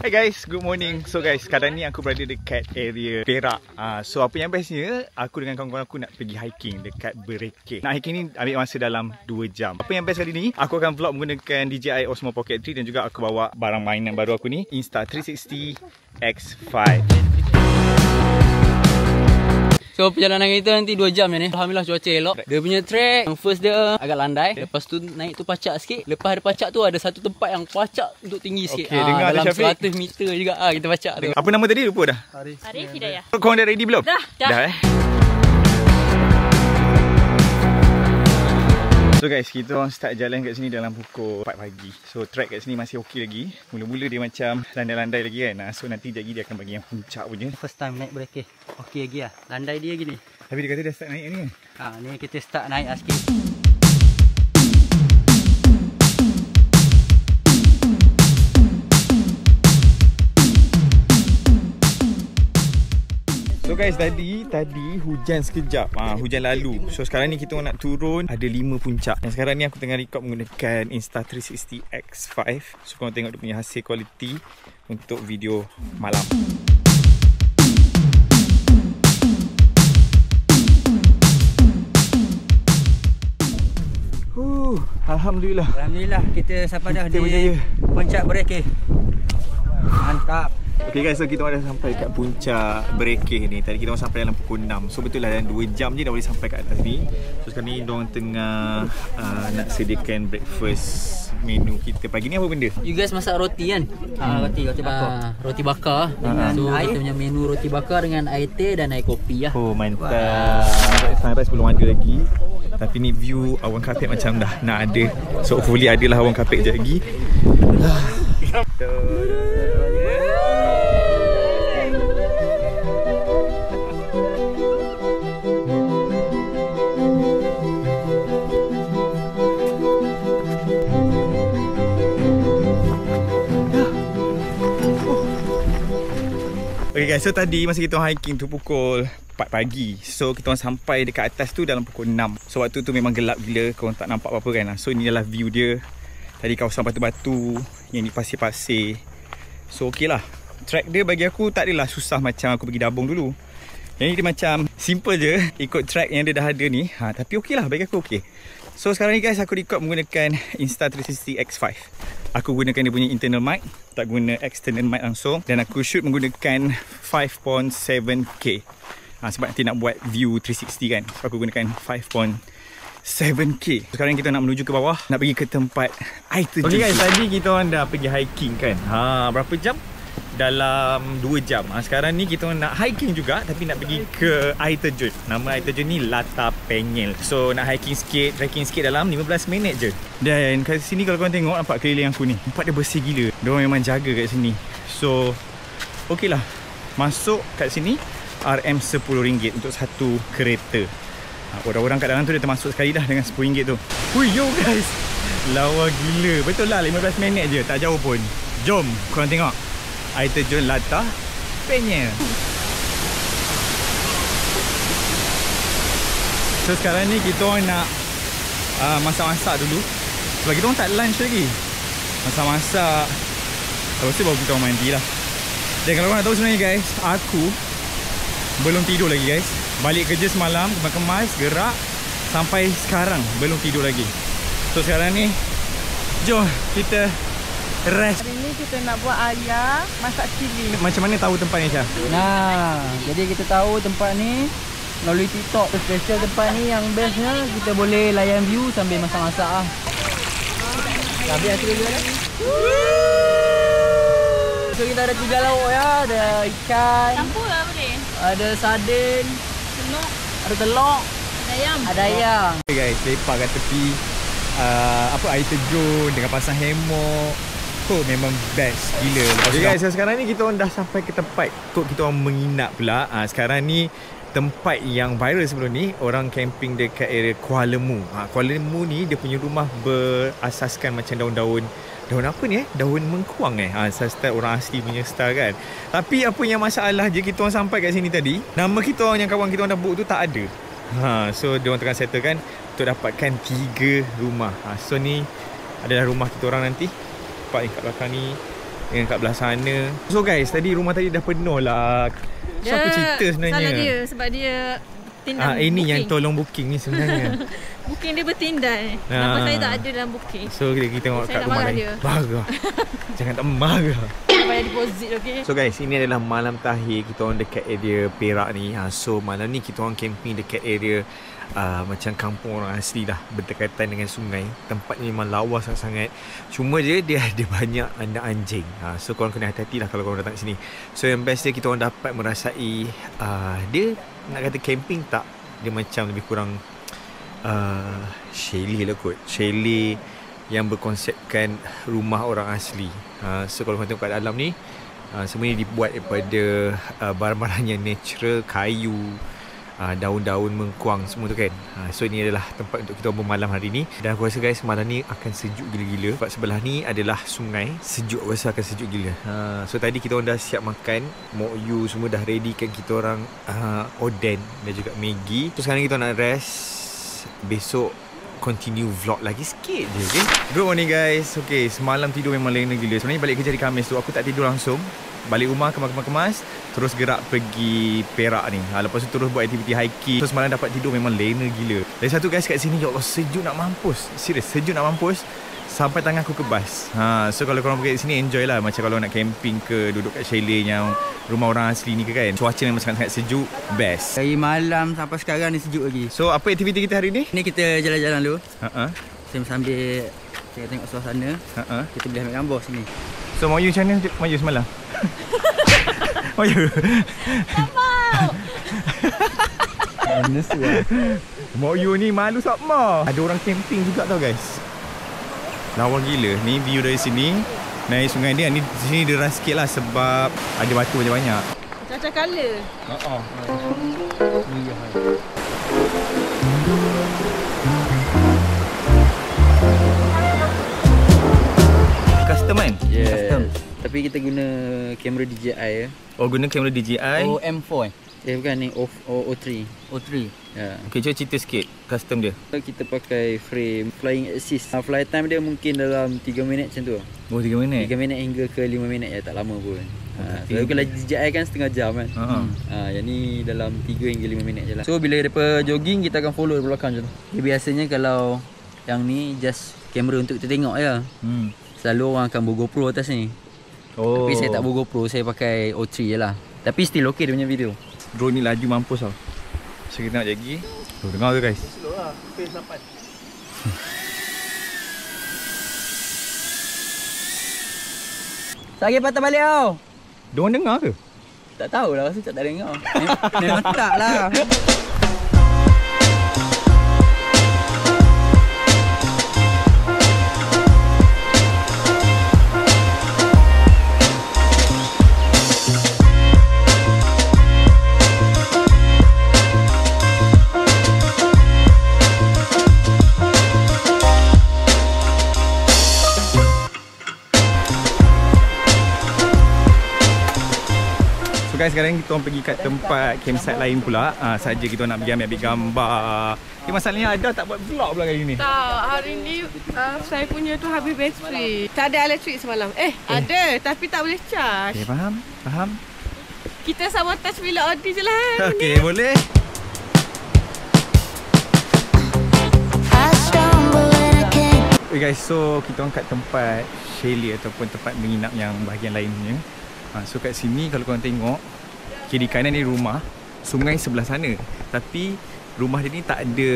Hi guys, good morning. So guys, sekarang ni aku berada dekat area Perak. So apa yang bestnya, aku dengan kawan-kawan aku nak pergi hiking dekat Berekeh. Nak hiking ni ambil masa dalam 2 jam. Apa yang best kali ni, aku akan vlog menggunakan DJI Osmo Pocket 3 dan juga aku bawa barang mainan baru aku ni, Insta360 X5. So perjalanan kita nanti 2 jam ni. Alhamdulillah cuaca elok. Dia punya track, first dia agak landai. Lepas tu naik tu pacak sikit. Lepas ada pacak tu ada satu tempat yang pacak untuk tinggi sikit. Okay, dengar dalam Syafiq. 100 meter juga kita pacak tu. Apa nama tadi? Lupa dah. Arif Hidayah. Korang dah ready belum? Dah. Dah So guys, kita orang start jalan kat sini dalam pukul 4 pagi. So track kat sini masih okey lagi. Mula-mula dia macam landai-landai lagi kan. So nanti dia akan bagi yang puncak punya. First time naik Berekeh. Okey lagi lah. Landai dia gini. Tapi dia kata dah start naik ni kan? Ni kita start naik sikit. So guys, tadi hujan sekejap. Hujan lalu. So sekarang ni kita nak turun, ada 5 puncak. Dan sekarang ni aku tengah record menggunakan Insta360 X5. So korang tengok dia punya hasil kualiti untuk video malam. Alhamdulillah. Alhamdulillah kita sampai dah Kita berjaya. puncak Berekeh. Mantap. Okay guys, so kita dah sampai kat puncak Berekeh ni. Tadi kita orang sampai dalam pukul 6. So betul lah dalam 2 jam je dah boleh sampai kat atas ni. So sekarang ni diorang tengah nak sediakan breakfast menu kita. Pagi ni apa benda? You guys masak roti kan? Roti bakar. Roti bakar. So kita punya menu roti bakar dengan air teh dan air kopi lah. Oh mantap. Sunrise belum ada lagi. Tapi ni view awan kapek macam dah nak ada. So hopefully adalah awan kapek sekejap lagi. Okay guys, so tadi masa kita hiking tu pukul 4 pagi. So kita orang sampai dekat atas tu dalam pukul 6. So waktu tu memang gelap gila, korang tak nampak apa-apa kan. So ini adalah view dia. Tadi kawasan batu-batu, yang ni pasir-pasir. So okey lah. Track dia bagi aku tak adalah susah macam aku pergi Dabung dulu. Yang ni dia macam simple je ikut track yang dia dah ada ni. Tapi okey lah, bagi aku okey. So sekarang ni guys, aku record menggunakan Insta360 X5. Aku gunakan dia punya internal mic, tak guna external mic langsung. Dan aku shoot menggunakan 5.7K. Sebab nanti nak buat view 360 kan. So aku gunakan 5.7K. Sekarang kita nak menuju ke bawah, nak pergi ke tempat air terjun. Okay guys, tadi kita orang dah pergi hiking kan. Berapa jam? Dalam 2 jam. Sekarang ni kita nak hiking juga, tapi nak pergi ke air terjun. Nama air terjun ni Lata Penyel. So nak hiking sikit, trekking sikit dalam 15 minit je. Dan kat sini kalau korang tengok, nampak keliling aku ni, nampak dia bersih gila. Diorang memang jaga kat sini. So okey lah. Masuk kat sini RM10 untuk satu kereta. Orang-orang kat dalam tu dah termasuk sekali dah dengan RM10 tu. Hui yo guys, lawa gila. Betul lah, 15 minit je, tak jauh pun. Jom korang tengok air terjun Lata Penyel. So sekarang ni kita orang nak masak-masak dulu. Sebab kita orang tak lunch lagi. Masak-masak, lepas tu baru kita orang mandi lah. Dan kalau korang nak tahu sebenarnya guys, aku belum tidur lagi guys. Balik kerja semalam, kemas-kemas, gerak, sampai sekarang belum tidur lagi. So sekarang ni, jom kita rest. Hari ni kita nak buat ayam masak cili. Macam mana tahu tempat ni Syah? Jadi kita tahu tempat ni melalui TikTok. Special tempat ni yang bestnya kita boleh layan view sambil masak-masak lah. Habis hasil dulu dah. So kita ada 3 lauk ya. Ada ikan, Campur lah boleh. ada sardin, Telur, ada telur, ada ayam. ada ayam. Okay guys, lepak kat tepi air terjun dengan pasang hammock. Memang best gila. Okay guys, sekarang ni kita orang dah sampai ke tempat untuk kita orang menginap pula. Sekarang ni tempat yang viral sebelum ni, orang camping dekat area Kuala Lemu. Kuala Lemu ni dia punya rumah berasaskan macam daun-daun. Daun apa ni Daun mengkuang style orang asli punya style kan. Tapi apa yang masalah je, kita orang sampai kat sini tadi, nama kita orang yang kawan kita orang dah book tu tak ada. So dia orang tengah settlekan untuk dapatkan 3 rumah. So ni adalah rumah kita orang nanti. Tempat yang kat belakang ni dengan kat belah sana. So guys, tadi rumah tadi dah penuh lah. So apa cerita sebenarnya? Salah dia sebab dia tindak ini booking. yang tolong booking ni sebenarnya. Booking dia bertindak. Nama saya tak ada dalam booking. So kita tengok Saya kat nak rumah marah lain. dia. Marah. Jangan tak marah. Bayar deposit, okey. So guys, ini adalah malam terakhir kita orang dekat area Perak ni. So malam ni kita orang camping dekat area macam kampung orang asli lah, berdekatan dengan sungai. Tempat ni memang lawa sangat-sangat. Cuma dia ada banyak anak anjing. So korang kena hati-hati lah kalau korang datang sini. So yang best dia kita orang dapat merasai dia nak kata camping tak, dia macam lebih kurang chalet lah kot. Chalet yang berkonsepkan rumah orang asli. So kalau korang tengok kat dalam ni, semua ni dibuat daripada barang-barang yang natural, kayu, daun-daun mengkuang semua tu kan. So ini adalah tempat untuk kita bermalam hari ni. Dan aku rasa guys, malam ni akan sejuk gila-gila sebab sebelah ni adalah sungai. Sejuk, aku rasa akan sejuk gila. So tadi kita orang dah siap makan. Mok Yu semua dah ready kan kita orang oden dan juga Maggi. So sekarang kita nak rest. Besok continue vlog lagi sikit je, okay? Good morning guys. Okay, semalam tidur memang lena gila. Sebenarnya balik kerja hari Khamis tu aku tak tidur langsung. Balik rumah kemas-kemas, terus gerak pergi Perak ni. Lepas tu terus buat aktiviti hiking. So semalam dapat tidur memang lena gila. Dan satu guys kat sini, ya Allah, sejuk nak mampus. Serius, sejuk nak mampus. Sampai tangan aku kebas. So kalau korang pergi kat sini, enjoy lah. Macam kalau nak camping ke, duduk kat chalet yang rumah orang asli ni ke kan. Cuaca memang sangat-sangat sejuk. Best. Dari malam sampai sekarang ni sejuk lagi. So apa aktiviti kita hari ni? Ni kita jalan-jalan dulu. Sambil tengok suasana. Kita boleh ambil gambar sini. So Mok Yu macam mana Mok Yu semalam? Mok Yu. Mok Yu ni malu sama. Ada orang camping juga tau guys. Lawa gila. Ni view dari sini. Naik sungai dia. Ni di sini deras sikit lah sebab ada batu banyak-banyak. Macam colour. Custom kan? Yes. Custom. Tapi kita guna kamera DJI ya. Oh, guna kamera DJI. M4 bukan ni O3. Ya. Okay, cuba cerita sikit custom dia. Kita pakai frame flying assist. Fly time dia mungkin dalam 3 minit macam tu. Oh, 3 minit? 3 minit hingga ke 5 minit ya, tak lama pun. So kalau DJI kan setengah jam kan. Yang ni dalam 3 hingga 5 minit je lah. So bila depa jogging, kita akan follow di belakang je tu. Biasanya kalau yang ni just kamera untuk kita tengok je. Selalu orang akan bawa GoPro atas ni. Tapi saya tak bawa GoPro, saya pakai O3 je lah. Tapi still okay dia punya video. Drone ni laju mampus tau. So kita nak lagi. Tuh, dengar tu guys. Slow lah, pace 8. Tak lagi patah balik tau. Diorang dengar ke? Tak tahulah, rasa tak dengar. Memang tak lah. Guys, sekarang kita orang pergi kat tempat campsite lain pula. Saja kita nak pergi ambil gambar. Masalahnya ada tak buat vlog pula kali ni? Tak, hari ni saya punya tu habis bateri. Tak ada elektrik semalam. Ada tapi tak boleh charge. Okay, faham. Kita sabotage bila order je lah. Okay, boleh. Okay guys, so kita orang kat tempat chalet ataupun tempat menginap yang bahagian lainnya. So kat sini kalau korang tengok, kiri kanan ni rumah, sungai sebelah sana. Tapi rumah dia ni tak ada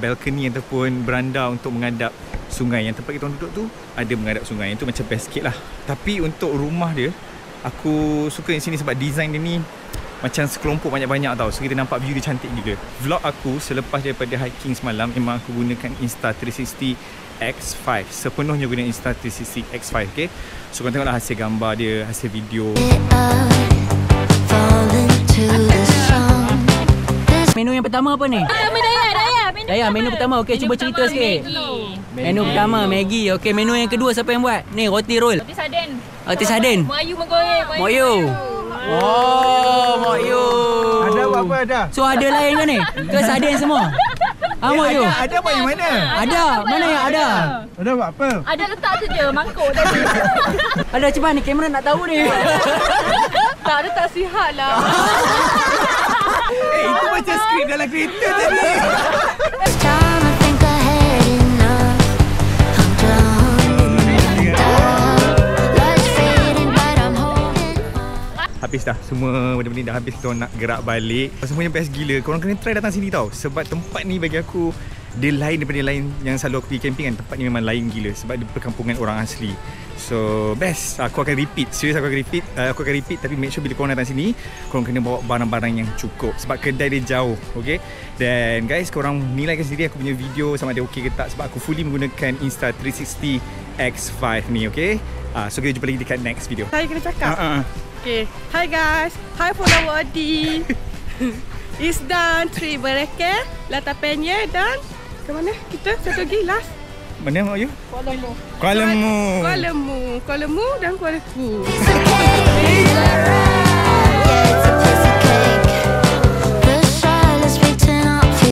balcony ataupun beranda untuk menghadap sungai. Yang tempat kita orang duduk tu ada menghadap sungai. Itu macam best sikit lah. Tapi untuk rumah dia, aku suka di sini sebab design dia ni macam sekelompok banyak-banyak tau. So kita nampak view dia cantik juga. Vlog aku selepas daripada hiking semalam, memang aku gunakan Insta360 X5. Sepenuhnya guna Insta360 X5, okay? So korang tengoklah hasil gambar dia, hasil video. Menu yang pertama apa ni? Daya, menu pertama. Okey, cuba cerita sikit. Menu pertama Maggi. Okey, menu yang kedua siapa yang buat? Ni roti roll. Roti sarden. Mok Yu menggoreng. Mok Yu. Oh, Mok Yu. Ada apa ada? So ada lain ke ni? Ke sarden semua? Ada buat yang mana? Ada. Mana yang ada? Ada buat apa? Ada letak tu je mangkuk tadi. Ada macam mana kamera nak tahu ni? Tak ada tak sihat lah. Itu macam skrip dalam kereta tadi. Time I think I had enough. I'm drowning in the dark. Lights fading, but I'm holding on. Habis dah. Semua benda-benda ni dah habis. Kita nak gerak balik. Semuanya best gila. Korang kena try datang sini tau. Sebab tempat ni bagi aku, dia lain daripada lain yang selalu aku pergi camping kan. Tempat ni memang lain gila. Sebab dia perkampungan orang asli. So best. Aku akan repeat. Serius aku akan repeat. Tapi make sure bila korang datang sini, korang kena bawa barang-barang yang cukup. Sebab kedai dia jauh. Okay. Dan guys, korang nilaikan sendiri aku punya video sama ada okay ke tak. Sebab aku fully menggunakan Insta360 X5 ni. Okay. So kita jumpa lagi dekat next video. Saya kena cakap. Okay. Hi guys. Hi follower Adi. It's done. 3 berakhir. Lata penye dan ke mana? Kita satu lagi last. Mana mak you? Kuala Lumpur. Kuala Lumpur. Kuala Lumpur dan Kuala Lumpur. It's okay.